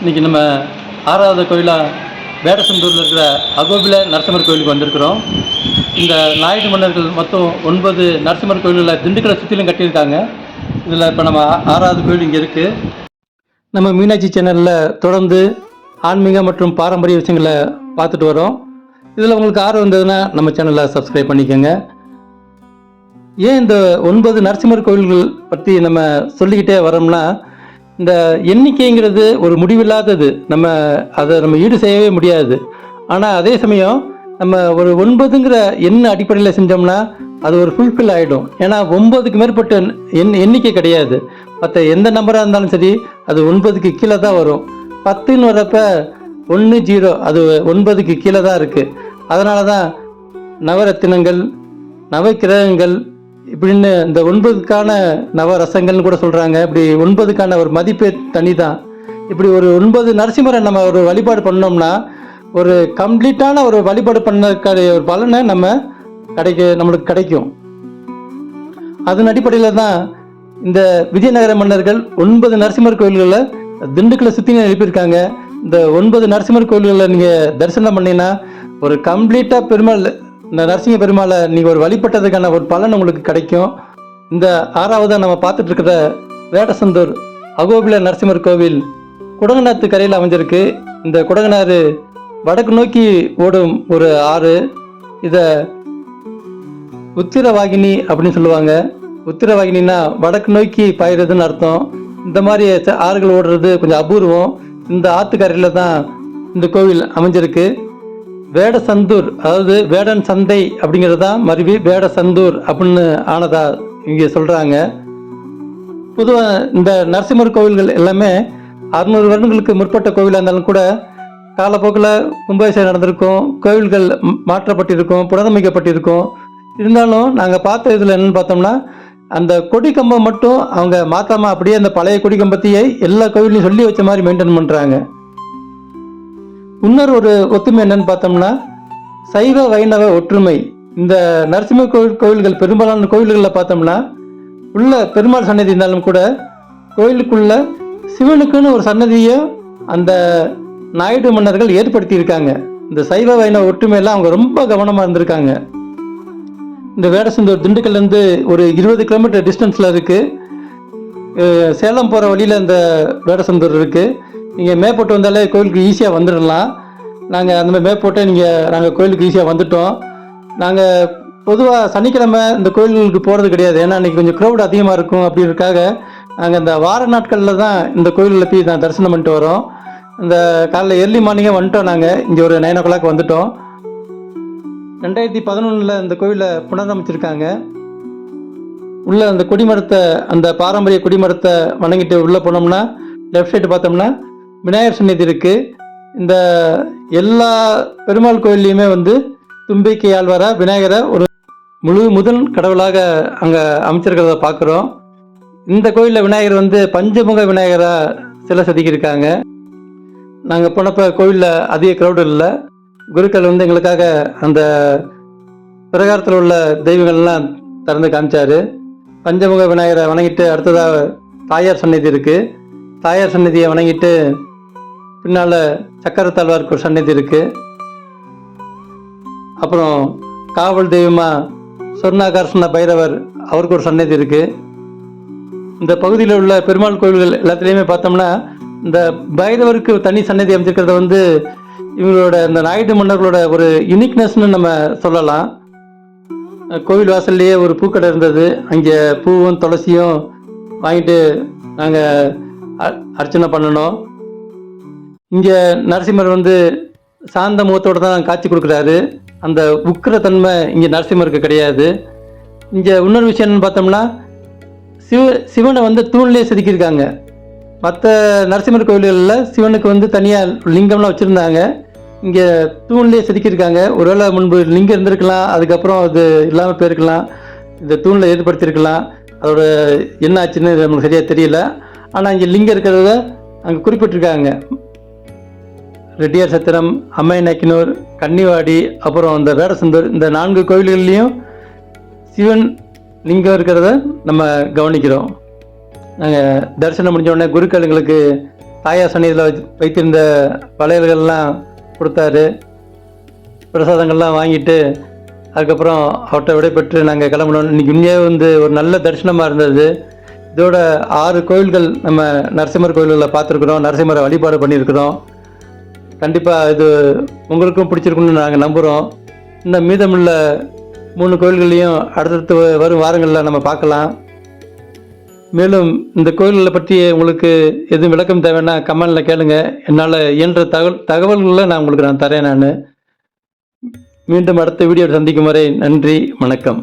இன்றைக்கி நம்ம 6வது கோயிலாக வேடசந்தூரில் இருக்கிற அகோபில நரசிம்மர் கோயிலுக்கு வந்திருக்கிறோம். இந்த நாயுடு மன்னர்கள் மொத்தம் 9 நரசிம்மர் கோயில்களை திண்டுக்கலை சுற்றிலும் கட்டியிருக்காங்க. இதில் இப்போ நம்ம 6வது கோயில் இங்கே இருக்குது. நம்ம மீனாட்சி சேனலில் தொடர்ந்து ஆன்மீக மற்றும் பாரம்பரிய விஷயங்களை பார்த்துட்டு வரோம். இதில் உங்களுக்கு ஆர்வம் இருந்ததுன்னா நம்ம சேனலை சப்ஸ்கிரைப் பண்ணிக்கோங்க. ஏன் இந்த 9 நரசிம்மர் கோயில்கள் பற்றி நம்ம சொல்லிக்கிட்டே வரோம்னா, இந்த எண்ணிக்கைங்கிறது ஒரு முடிவில்லாதது. அதை ஈடு செய்யவே முடியாது. ஆனால் அதே சமயம் நம்ம ஒரு 9ங்கிற எண் அடிப்படையில் செஞ்சோம்னா அது ஒரு ஃபுல்ஃபில் ஆகிடும். ஏன்னா 9க்கு மேற்பட்ட எண்ணிக்கை கிடையாது. மற்ற எந்த நம்பராக இருந்தாலும் சரி அது 9க்கு கீழே தான் வரும். 10ன்னு வரப்ப 1 0 அது 9க்கு கீழே தான் இருக்குது. அதனால தான் நவரத்தினங்கள், நவக்கிரகங்கள் இப்படின்னு இந்த 9க்கான நவரசங்கள்னு கூட சொல்கிறாங்க. இப்படி 9க்கான ஒரு மதிப்பே தனி தான். இப்படி ஒரு 9 நரசிம்மரை நம்ம ஒரு வழிபாடு பண்ணோம்னா ஒரு கம்ப்ளீட்டான ஒரு வழிபாடு பண்ணக்கூடிய ஒரு பலனை நம்மளுக்கு கிடைக்கும். அதன் அடிப்படையில் தான் இந்த விஜயநகர மன்னர்கள் 9 நரசிம்மர் கோயில்களை திண்டுக்கலை சுற்றி எழுப்பியிருக்காங்க. இந்த 9 நரசிம்மர் கோயில்களில் நீங்கள் தரிசனம் பண்ணிங்கன்னா ஒரு கம்ப்ளீட்டாக பெருமாள், இந்த நரசிங்க பெருமாளை நீங்கள் ஒரு வழிபட்டதுக்கான ஒரு பலன் உங்களுக்கு கிடைக்கும். இந்த 6வதாக நம்ம பார்த்துட்டு இருக்கிற வேடசந்தூர் அகோபில நரசிம்மர் கோவில் குடகநாத்து கரையில் அமைஞ்சிருக்கு. இந்த குடகனாறு வடக்கு நோக்கி ஓடும் ஒரு ஆறு. இதை உத்திரவாகினி அப்படின்னு சொல்லுவாங்க. உத்திரவாகினா வடக்கு நோக்கி பாயிறதுன்னு அர்த்தம். இந்த மாதிரி ஆறுகள் ஓடுறது கொஞ்சம் அபூர்வம். இந்த ஆற்றுக்கரையில் தான் இந்த கோவில் அமைஞ்சிருக்கு. வேடசந்தூர், அதாவது வேடன் சந்தை அப்படிங்கிறது தான் மருவி வேடசந்தூர் அப்படின்னு ஆனதா இங்கே சொல்கிறாங்க. பொதுவாக இந்த நரசிம்மர் கோவில்கள் எல்லாமே 600 வருடங்களுக்கு முற்பட்ட கோவிலாக இருந்தாலும் கூட காலப்போக்கில் கும்பாபிஷேகம் நடந்திருக்கும், கோவில்கள் மாற்றப்பட்டிருக்கும், புனரமைக்கப்பட்டிருக்கும். இருந்தாலும் நாங்கள் பார்த்த இதில் என்னென்னு பார்த்தோம்னா, அந்த கொடி கம்பம் மட்டும் அவங்க மாற்றாமல் அப்படியே அந்த பழைய கொடி கம்பத்தையே எல்லா கோவிலையும் சொல்லி வச்ச மாதிரி மெயின்டைன் பண்ணுறாங்க. இன்னொரு ஒரு ஒத்துமை என்னன்னு பார்த்தோம்னா, சைவ வைணவ ஒற்றுமை. இந்த நரசிம்ம கோவில்கள் பெரும்பாலான கோவில்களில் பார்த்தோம்னா உள்ள பெருமாள் சன்னதி இருந்தாலும் கூட கோயிலுக்குள்ள சிவனுக்குன்னு ஒரு சன்னதியை அந்த நாயுடு மன்னர்கள் ஏற்படுத்தியிருக்காங்க. இந்த சைவ வைணவ ஒற்றுமையெல்லாம் அவங்க ரொம்ப கவனமாக இருந்திருக்காங்க. இந்த வேடசந்தூர் திண்டுக்கல்லேருந்து ஒரு 20 கிலோமீட்டர் டிஸ்டன்ஸில் இருக்குது. சேலம் போகிற வழியில் இந்த வேடசந்தூர் இருக்குது. நீங்கள் மேப் போட்டு வந்தாலே கோயிலுக்கு ஈஸியாக வந்துடலாம். நாங்கள் அந்த மாதிரி மேப் போட்டு நாங்கள் கோயிலுக்கு ஈஸியாக வந்துட்டோம். நாங்கள் பொதுவாக சனிக்கிழமை இந்த கோயில்களுக்கு போகிறது கிடையாது. ஏன்னா அன்றைக்கி கொஞ்சம் க்ரௌட் அதிகமாக இருக்கும். அப்படின்றதுக்காக நாங்கள் இந்த வார நாட்களில் தான் இந்த கோயிலில் போய் நான் தரிசனம் பண்ணிட்டு வரோம். இந்த காலையில் ஏர்லி மார்னிங்கே வந்துட்டோம். நாங்கள் இங்கே ஒரு 9 o'clock வந்துட்டோம். 2011 இந்த கோயிலை புனரமைச்சிருக்காங்க. உள்ள அந்த கொடிமரத்தை, அந்த பாரம்பரிய கொடிமரத்தை வணங்கிட்டு உள்ளே போனோம்னா லெஃப்ட் சைடு பார்த்தோம்னா விநாயகர் சன்னதி இருக்குது. இந்த எல்லா பெருமாள் கோயில்லையுமே தும்பிக்கை ஆழ்வாரா விநாயகரை ஒரு முதல் கடவுளாக அங்கே அமைச்சிருக்கிறத பார்க்குறோம். இந்த கோயிலில் விநாயகர் பஞ்சமுக விநாயகராக சிலை செதுக்கியிருக்காங்க. நாங்கள் போனப்போ கோயிலில் அதிக க்ரௌடு இல்லை. குருக்கள் எங்களுக்காக அந்த பிரகாரத்தில் உள்ள தெய்வங்கள்லாம் திறந்து காமிச்சார். பஞ்சமுக விநாயகரை வணங்கிட்டு அடுத்ததாக தாயார் சன்னதி இருக்குது. தாயார் சன்னதியை வணங்கிட்டு பின்னால் சக்கரத்தாழ்வாருக்கு ஒரு சன்னதி இருக்குது. அப்புறம் காவல் தெய்வமாக சொர்ணாகர்ஷ்ண பைரவர், அவருக்கு ஒரு சன்னதி இருக்குது. இந்த பகுதியில் உள்ள பெருமாள் கோவில்கள் எல்லாத்துலேயுமே பார்த்தோம்னா இந்த பைரவருக்கு தனி சன்னதி அமைச்சிருக்கிறத இவங்களோட இந்த நாயுடு மன்னர்களோட ஒரு யூனிக்னஸ்ன்னு நம்ம சொல்லலாம். கோவில் வாசல்லையே ஒரு பூக்கடை இருந்தது. அங்கே பூவும் துளசியும் வாங்கிட்டு நாங்கள் அர்ச்சனை பண்ணணும். இங்கே நரசிம்மர் சாந்த முகத்தோடு தான் காட்சி கொடுக்குறாரு. அந்த உக்கிரத்தன்மை இங்கே நரசிம்மருக்கு கிடையாது. இங்கே இன்னொரு விஷயம் என்னன்னு பார்த்தோம்னா, சிவனை தூண்லேயே செதுக்கியிருக்காங்க. மற்ற நரசிம்மர் கோவில்களில் சிவனுக்கு தனியாக லிங்கம்லாம் வச்சுருந்தாங்க. இங்கே தூண்லேயே செதுக்கியிருக்காங்க. ஒருவேளை முன்பு லிங்கம் இருந்திருக்கலாம், அதுக்கப்புறம் அது இல்லாமல் போயிருக்கலாம், இந்த தூணில் ஏற்படுத்தியிருக்கலாம். அதோட என்ன ஆச்சுன்னு நமக்கு சரியாக தெரியல. ஆனால் இங்கே லிங்கம் இருக்கிறத அங்கே குறிப்பிட்டிருக்காங்க. ரெட்டியார் சத்திரம், அம்மைநாயக்கனூர், கன்னிவாடி, அப்புறம் இந்த வேடசந்தூர், இந்த 4 கோவில்கள்லேயும் சிவன் லிங்கம் இருக்கிறத நம்ம கவனிக்கிறோம். நாங்கள் தரிசனம் முடிஞ்ச உடனே குருக்கள் எங்களுக்கு தாயார் சன்னிதியில் வைத்திருந்த வளையல்கள்லாம் கொடுத்தாரு. பிரசாதங்கள்லாம் வாங்கிட்டு அதுக்கப்புறம் அவர்கிட்ட விடைபெற்று நாங்கள் கிளம்பணும். இன்றைக்கி உண்மையாக ஒரு நல்ல தரிசனமாக இருந்தது. இதோட 6 கோயில்கள் நம்ம நரசிம்மர் கோயில்களில் பார்த்துருக்குறோம், நரசிம்மரை வழிபாடு பண்ணியிருக்கிறோம். கண்டிப்பாக இது உங்களுக்கும் பிடிச்சிருக்குன்னு நாங்கள் நம்புகிறோம். இன்னும் மீதமுள்ள 3 கோயில்களையும் அடுத்தடுத்து வரும் வாரங்களில் நம்ம பார்க்கலாம். மேலும் இந்த கோயில்களை பற்றி உங்களுக்கு எதுவும் விளக்கம் தேவைன்னா கமெண்டில் கேளுங்க. என்னால் இயன்ற தகவல்களை நான் உங்களுக்கு தரேன். மீண்டும் அடுத்த வீடியோ சந்திக்கும் வரை நன்றி, வணக்கம்.